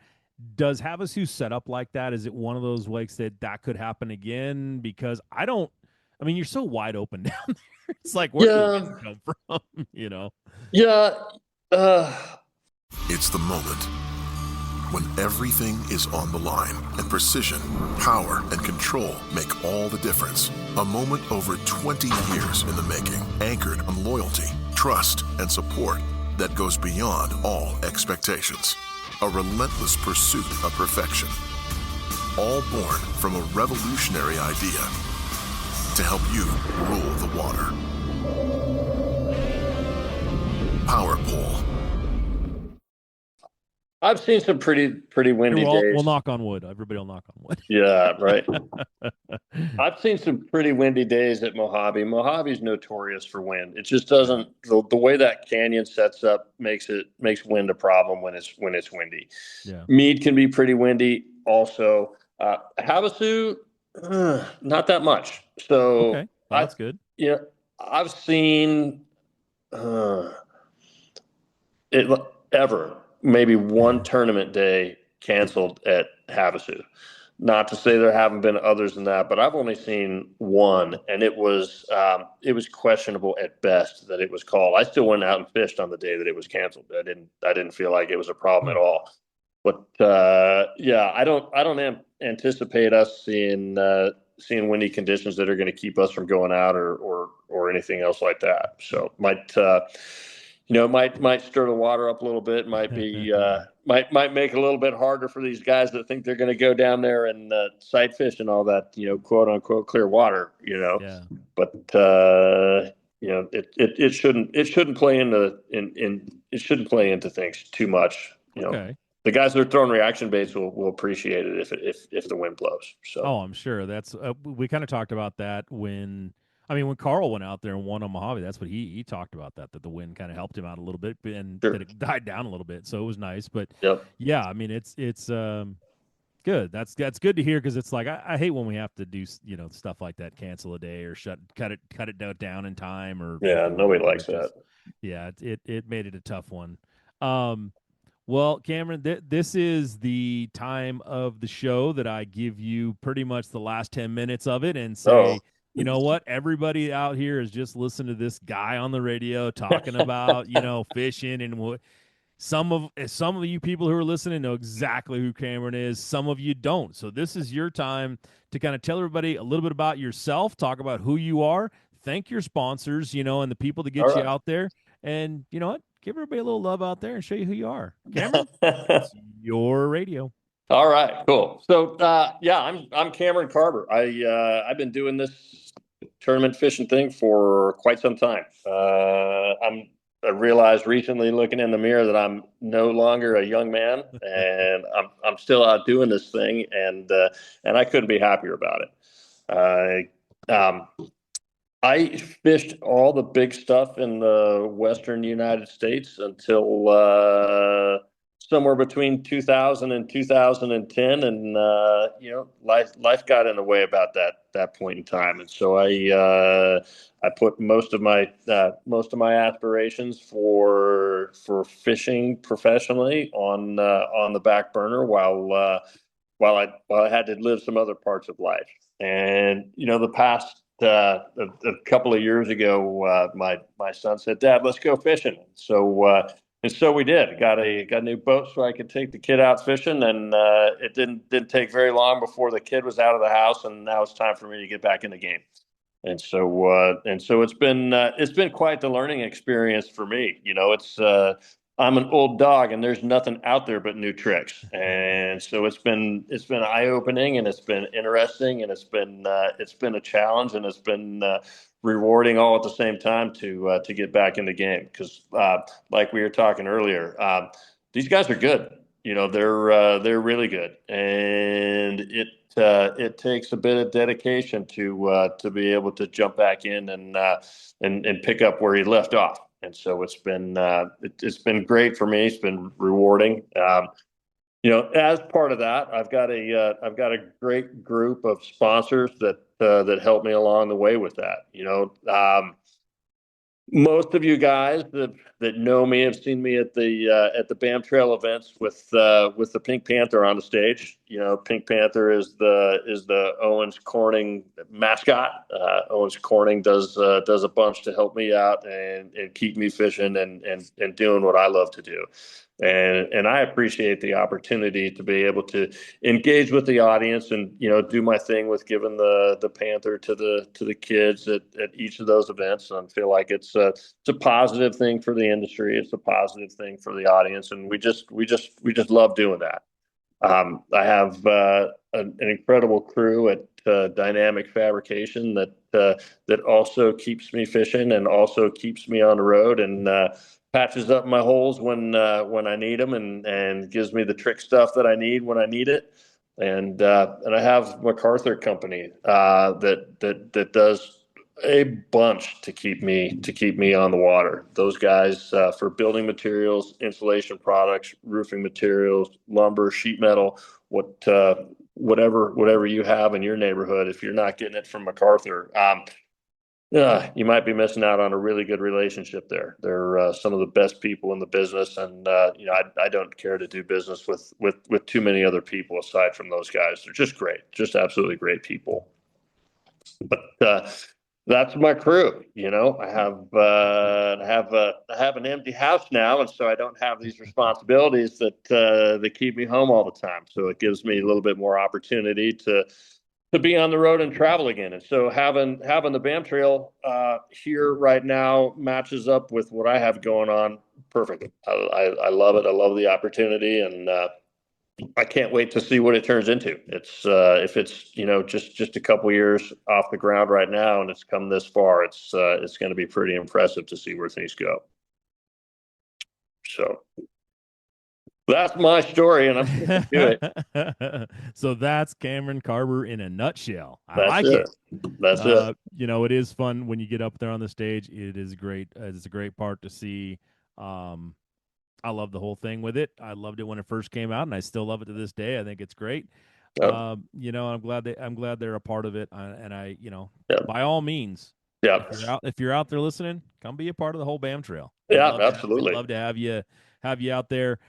Does Havasu set up like that? Is it one of those lakes that could happen again? Because you're so wide open down there. It's like, where did the wind come from? Yeah. It's the moment when everything is on the line and precision, power, and control make all the difference. A moment over 20 years in the making, anchored on loyalty, trust, and support that goes beyond all expectations. A relentless pursuit of perfection. All born from a revolutionary idea to help you rule the water. Power Pole. I've seen some pretty windy days. We'll knock on wood. Everybody will knock on wood. Yeah, right. I've seen some pretty windy days at Mojave. Mojave's notorious for wind. It just doesn't. The way that canyon sets up makes wind a problem when it's windy. Yeah. Mead can be pretty windy also. Havasu, not that much. So okay, well, that's good. Yeah, I've seen it ever. Maybe one tournament day canceled at Havasu. Not to say there haven't been others than that, but I've only seen one, and it was questionable at best that it was called. I still went out and fished on the day that it was canceled. I didn't feel like it was a problem at all. But I don't anticipate us seeing windy conditions that are going to keep us from going out or anything else like that. So might stir the water up a little bit. Might be might make it a little bit harder for these guys that think they're going to go down there and sight fish and all that, quote unquote clear water. Yeah. But it shouldn't play into things too much. Okay. The guys that are throwing reaction baits will appreciate it if the wind blows. So. Oh, I'm sure that's we kind of talked about that when Carl went out there and won on Mojave. That's what he talked about, that the wind kind of helped him out a little bit and that it died down a little bit. So it was nice. But yeah, it's good. That's good to hear, because it's like I hate when we have to do stuff like that, cancel a day or cut it down in time, or nobody likes that. Yeah, it made it a tough one. Well, Cameron, this is the time of the show that I give you pretty much the last 10 minutes of it and say, you know what? Everybody out here is just listening to this guy on the radio talking about, fishing, and some of you people who are listening know exactly who Cameron is. Some of you don't. So this is your time to kind of tell everybody a little bit about yourself, talk about who you are, thank your sponsors, and the people that get you out there. And you know what? Give everybody a little love out there and show you who you are. Cameron, it's your radio. All right, cool. So, I'm Cameron Karber. I've been doing this tournament fishing thing for quite some time. I realized recently, looking in the mirror, that I'm no longer a young man, and I'm still out doing this thing, and I couldn't be happier about it. I fished all the big stuff in the Western United States until somewhere between 2000 and 2010, and life got in the way about that point in time, and so I put most of my aspirations for fishing professionally on the back burner while I had to live some other parts of life. And the past a couple of years ago, my son said, "Dad, let's go fishing." So we did. Got a new boat so I could take the kid out fishing, and it didn't take very long before the kid was out of the house, and now it's time for me to get back in the game. And so it's been quite the learning experience for me. I'm an old dog, and there's nothing out there but new tricks. And so it's been eye-opening, and it's been interesting, and it's been a challenge, and it's been rewarding all at the same time to get back in the game. Because like we were talking earlier, these guys are good. They're really good, and it takes a bit of dedication to be able to jump back in and pick up where he left off. And so it's been great for me. It's been rewarding. As part of that, I've got a great group of sponsors that help me along the way with that. Most of you guys that know me have seen me at the BAM Trail events with the Pink Panther on the stage. Pink Panther is the Owens Corning mascot. Owens Corning does a bunch to help me out and keep me fishing and doing what I love to do. And I appreciate the opportunity to be able to engage with the audience and do my thing with giving the Panther to the kids at each of those events. And I feel like it's a positive thing for the industry. It's a positive thing for the audience, and we just love doing that. I have an incredible crew at Dynamic Fabrication that also keeps me fishing and also keeps me on the road and patches up my holes when I need them and gives me the trick stuff that I need when I need it. And I have MacArthur Company that does a bunch to keep me on the water. Those guys for building materials, insulation products, roofing materials, lumber, sheet metal, whatever you have in your neighborhood. If you're not getting it from MacArthur, you might be missing out on a really good relationship there. They're some of the best people in the business, and I don't care to do business with too many other people aside from those guys. They're just great, just absolutely great people. But that's my crew. I have an empty house now, and so I don't have these responsibilities that keep me home all the time. So it gives me a little bit more opportunity to be on the road and travel again. And so having the BAM Trail here right now matches up with what I have going on perfectly. I love it. I love the opportunity, and I can't wait to see what it turns into. It's if it's just a couple years off the ground right now and it's come this far, it's going to be pretty impressive to see where things go. So that's my story, and I'm going to do it. So that's Cameron Karber in a nutshell. I that's like it. That's it. It is fun when you get up there on the stage. It is great. It's a great part to see. I love the whole thing with it. I loved it when it first came out, and I still love it to this day. I think it's great. Yep. I'm glad they're a part of it. Yep. By all means, yeah. If you're out there listening, come be a part of the whole BAM Trail. Yeah, absolutely. We'd love to have you out there.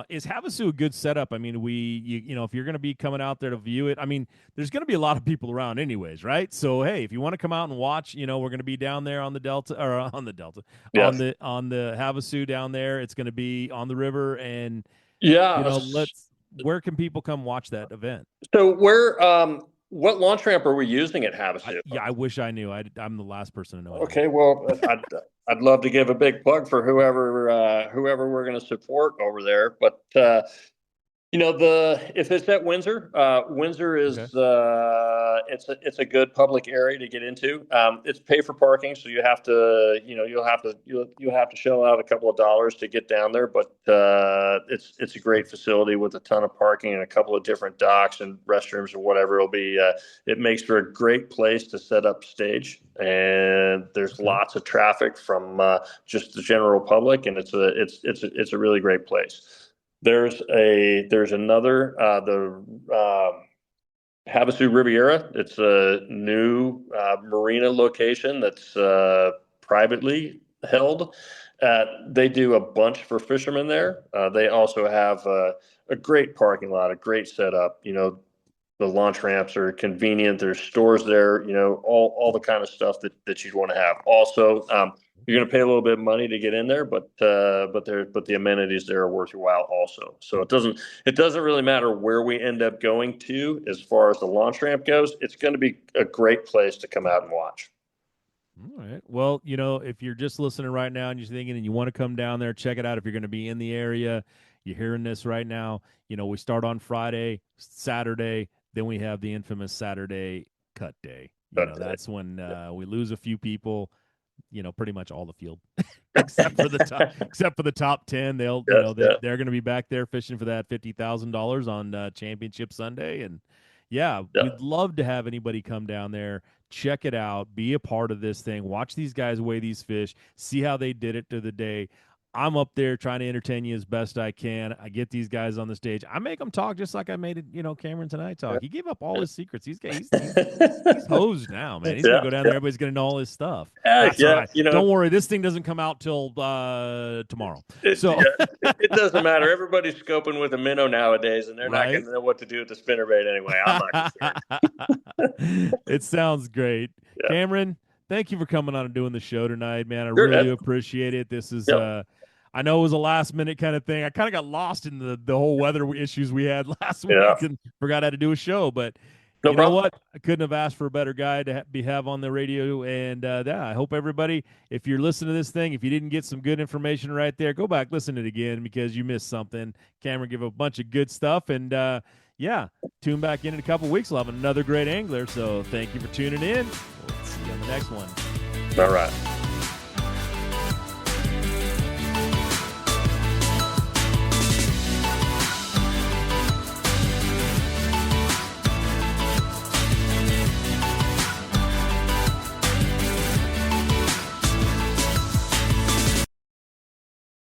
Is Havasu a good setup? I mean, if you're going to be coming out there to view it, I mean, there's going to be a lot of people around anyways, right? So, hey, if you want to come out and watch, we're going to be down there on the Delta on the Havasu down there. It's going to be on the river, and where can people come watch that event? So what launch ramp are we using at Havasu? I wish I knew. I'm the last person to know. Okay, well, I'd love to give a big plug for whoever we're going to support over there. But if it's at Windsor, Windsor is it's a good public area to get into. It's pay for parking, so you have to you'll have to shell out a couple of dollars to get down there. But it's a great facility with a ton of parking and a couple of different docks and restrooms or whatever it'll be. It makes for a great place to set up stage, and there's lots of traffic from just the general public, and it's a really great place. There's another the Havasu Riviera. It's a new marina location that's privately held. They do a bunch for fishermen there. They also have a great parking lot, a great setup. The launch ramps are convenient. There's stores there. All the kind of stuff that you'd want to have. Also, you're going to pay a little bit of money to get in there, but the amenities there are worth your while also. So it doesn't really matter where we end up going to as far as the launch ramp goes. It's going to be a great place to come out and watch. All right. Well, if you're just listening right now and you're thinking and you want to come down there, check it out. If you're going to be in the area, you're hearing this right now. We start on Friday, Saturday, then we have the infamous Saturday cut day. That's when we lose a few people. Pretty much all the field, except for the top 10. They're going to be back there fishing for that $50,000 on Championship Sunday, and yeah, Yeah. we'd love to have anybody come down there, check it out, be a part of this thing, watch these guys weigh these fish, see how they did it to the day. I'm up there trying to entertain you as best I can. I get these guys on the stage. I make them talk just like I made it, Cameron tonight talk. He gave up all his secrets. He's hosed now, man. He's gonna go down there. Everybody's gonna know all his stuff. That's all right. Don't worry. This thing doesn't come out till tomorrow. It doesn't matter. Everybody's scoping with a minnow nowadays, and they're not going to know what to do with the spinnerbait anyway. I'm not concerned. It sounds great, Yeah. Cameron. Thank you for coming on and doing the show tonight, man. I really do appreciate it. This is I know it was a last minute kind of thing. I kind of got lost in the whole weather issues we had last week and forgot how to do a show. But you know what? I couldn't have asked for a better guy to have on the radio. And I hope everybody, if you're listening to this thing, if you didn't get some good information right there, go back, listen to it again because you missed something. Cameron gave a bunch of good stuff. And tune back in a couple weeks. We'll have another great angler. So thank you for tuning in. We'll see you on the next one. All right.